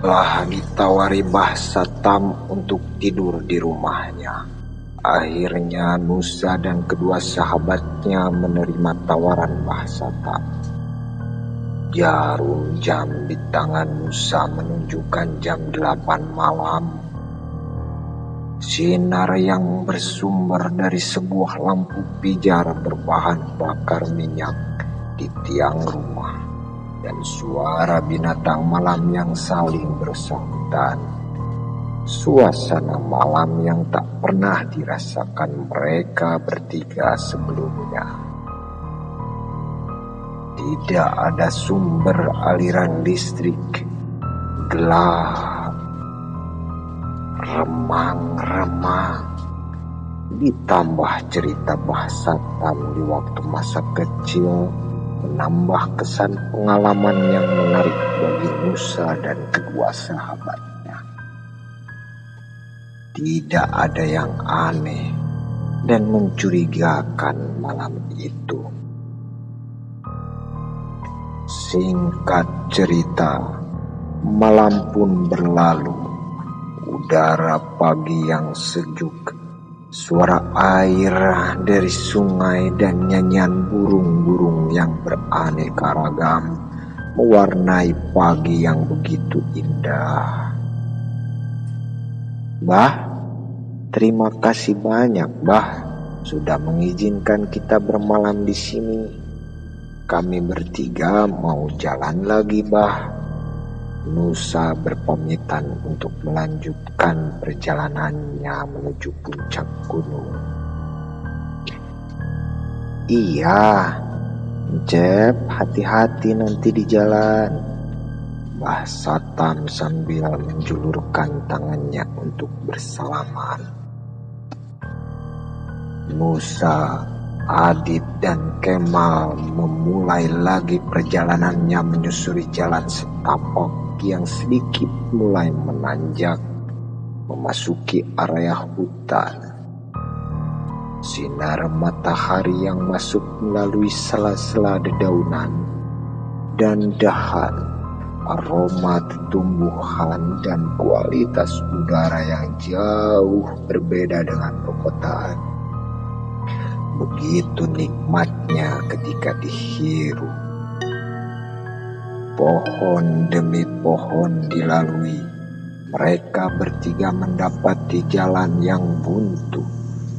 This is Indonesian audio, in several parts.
Telah ditawari Bah Satam untuk tidur di rumahnya. Akhirnya Nusa dan kedua sahabatnya menerima tawaran Bah Satam. Jarum jam di tangan Nusa menunjukkan jam 8 malam. Sinar yang bersumber dari sebuah lampu pijar berbahan bakar minyak di tiang rumah, dan suara binatang malam yang saling bersahutan. Suasana malam yang tak pernah dirasakan mereka bertiga sebelumnya. Tidak ada sumber aliran listrik, gelap, remang-remang. Ditambah cerita Bah Satam di waktu masa kecil menambah kesan pengalaman yang menarik bagi Nusa dan kedua sahabatnya. Tidak ada yang aneh dan mencurigakan malam itu. Singkat cerita, malam pun berlalu. Udara pagi yang sejuk, suara air dari sungai dan nyanyian burung-burung yang beraneka ragam mewarnai pagi yang begitu indah. Bah, terima kasih banyak, Bah, sudah mengizinkan kita bermalam di sini. Kami bertiga mau jalan lagi, Bah. Nusa berpamitan untuk melanjutkan perjalanannya menuju puncak gunung. Iya, Jeb, hati-hati nanti di jalan. Bah Satam sambil menjulurkan tangannya untuk bersalaman. Nusa, Adit dan Kemal memulai lagi perjalanannya menyusuri jalan setapak yang sedikit mulai menanjak memasuki area hutan. Sinar matahari yang masuk melalui sela-sela dedaunan dan dahan, aroma tumbuhan dan kualitas udara yang jauh berbeda dengan perkotaan. Begitu nikmatnya ketika dihirup. Pohon demi pohon dilalui. Mereka bertiga mendapati jalan yang buntu,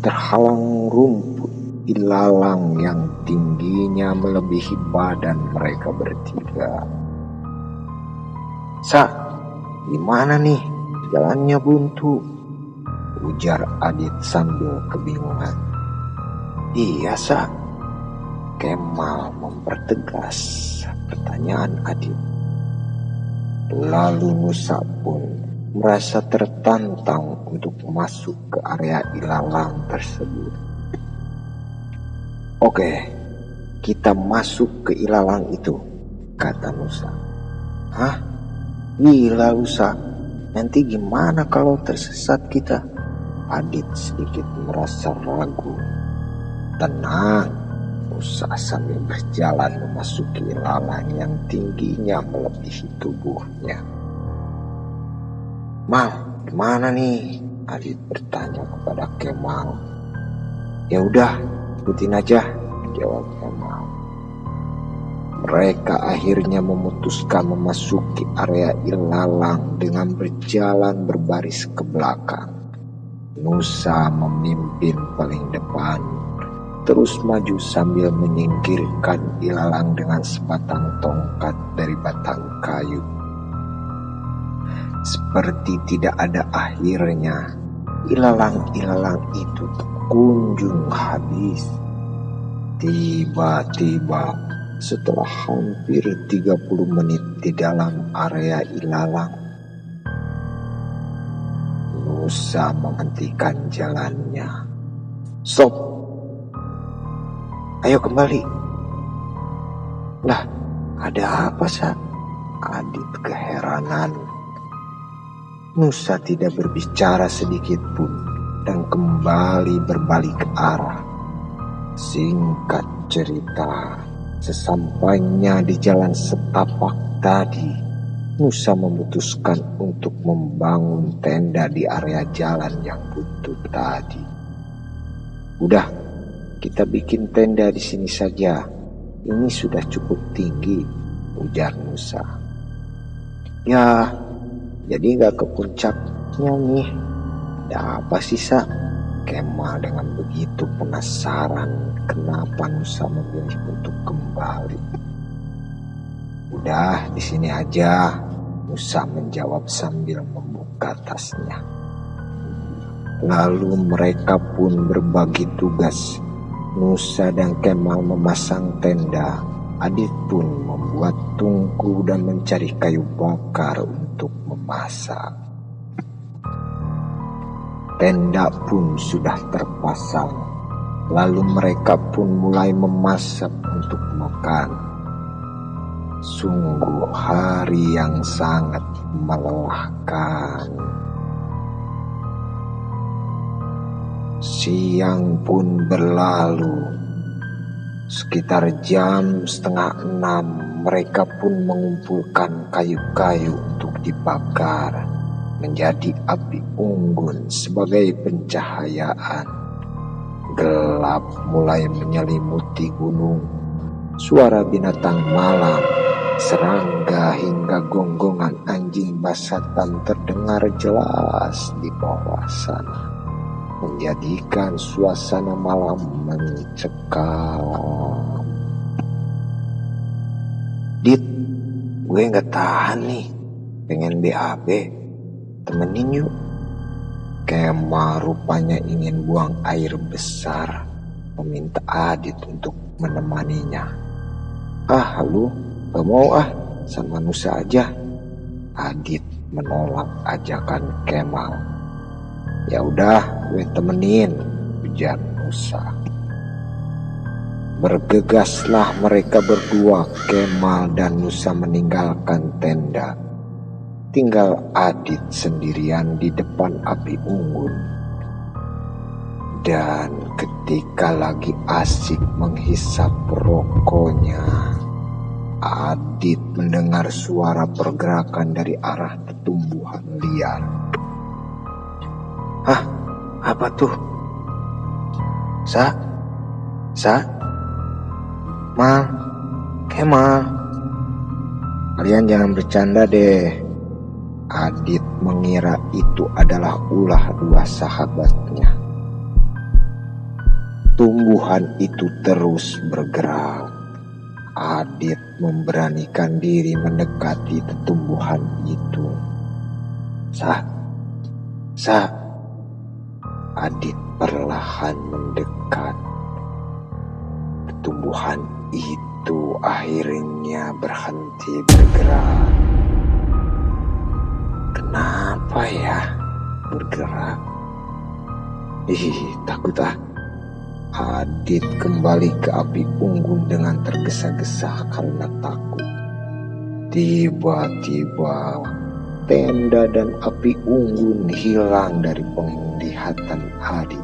terhalang rumput ilalang yang tingginya melebihi badan mereka bertiga. Sa, gimana nih? Jalannya buntu, ujar Adit sambil kebingungan. Iya, Sa. Kemal mempertegas pertanyaan Adit. Lalu Nusa pun merasa tertantang untuk masuk ke area ilalang tersebut. Oke, kita masuk ke ilalang itu, kata Nusa. Hah? Gila, Nusa. Nanti gimana kalau tersesat kita? Adit sedikit merasa ragu. Tenang, Nusa sambil berjalan memasuki ilalang yang tingginya melebihi tubuhnya. Mal, gimana nih? Adit bertanya kepada Kemal. Ya udah, ikutin aja, jawab Kemal. Mereka akhirnya memutuskan memasuki area ilalang dengan berjalan berbaris ke belakang. Nusa memimpin paling depan, terus maju sambil menyingkirkan ilalang dengan sebatang tongkat dari batang kayu. Seperti tidak ada akhirnya, ilalang-ilalang itu tak kunjung habis. Tiba-tiba, setelah hampir 30 menit di dalam area ilalang, Nusa menghentikan jalannya. Stop! Ayo kembali. Lah, ada apa, Sa? Adit keheranan. Nusa tidak berbicara sedikit pun dan kembali berbalik arah. Singkat cerita, sesampainya di jalan setapak tadi, Nusa memutuskan untuk membangun tenda di area jalan yang buntu tadi. Udah, kita bikin tenda di sini saja. Ini sudah cukup tinggi, ujar Nusa. Ya, jadi gak ke puncaknya nih. Ada apa sih, Sa? Kemal dengan begitu penasaran kenapa Nusa memilih untuk kembali. Udah, di sini aja, Nusa menjawab sambil membuka tasnya. Lalu mereka pun berbagi tugas. Nusa dan Kemal memasang tenda. Adit pun membuat tungku dan mencari kayu bakar untuk memasak. Tenda pun sudah terpasang. Lalu mereka pun mulai memasak untuk makan. Sungguh hari yang sangat melelahkan. Siang pun berlalu. Sekitar jam 5:30 mereka pun mengumpulkan kayu-kayu untuk dibakar menjadi api unggun sebagai pencahayaan. Gelap mulai menyelimuti gunung. Suara binatang malam, serangga hingga gonggongan anjing basatan terdengar jelas di bawah sana, menjadikan suasana malam mencekam. Dit, gue gak tahan nih, pengen BAB, temenin yuk. Kemal rupanya ingin buang air besar, meminta Adit untuk menemaninya. Ah, lu gak mau ah, sama Nusa aja. Adit menolak ajakan Kemal. Ya udah, gue temenin, ujar Nusa. Bergegaslah mereka berdua, Kemal dan Nusa meninggalkan tenda. Tinggal Adit sendirian di depan api unggun. Dan ketika lagi asik menghisap rokoknya, Adit mendengar suara pergerakan dari arah tumbuhan liar. Hah? Apa tuh? Sa? Mal? Kemal? Kalian jangan bercanda deh. Adit mengira itu adalah ulah dua sahabatnya. Tumbuhan itu terus bergerak. Adit memberanikan diri mendekati tumbuhan itu. Sa? Adit perlahan mendekat. Tumbuhan itu akhirnya berhenti bergerak. Kenapa ya bergerak? Takut ah. Adit kembali ke api unggun dengan tergesa-gesa karena takut. Tiba-tiba tenda dan api unggun hilang dari penglihatan Adit.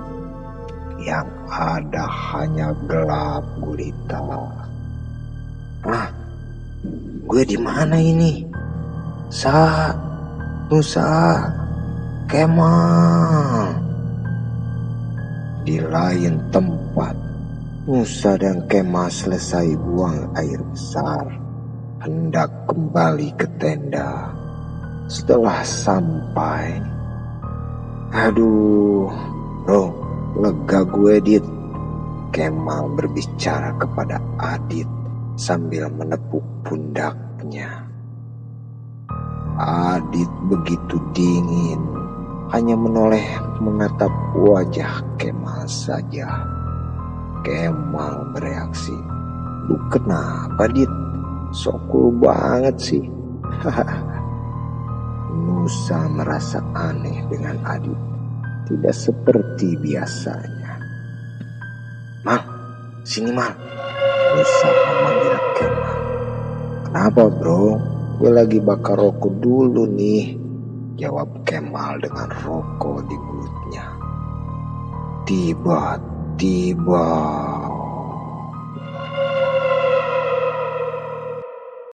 Yang ada hanya gelap gulita. Ah, gue di mana ini? Nusa, Kemal. Di lain tempat, Nusa dan Kemal selesai buang air besar, hendak kembali ke tenda. Setelah sampai, aduh, bro, lega gue, Dit. Kemal berbicara kepada Adit sambil menepuk pundaknya. Adit begitu dingin, hanya menoleh menatap wajah Kemal saja. Kemal bereaksi, "Lu kenapa, Dit? Sok cool banget sih." Nusa merasa aneh dengan Adit, tidak seperti biasanya. "Mal, sini Mal." Nusa memanggil Kemal. "Kenapa bro? Gue lagi bakar rokok dulu nih," jawab Kemal dengan rokok di mulutnya. Tiba-tiba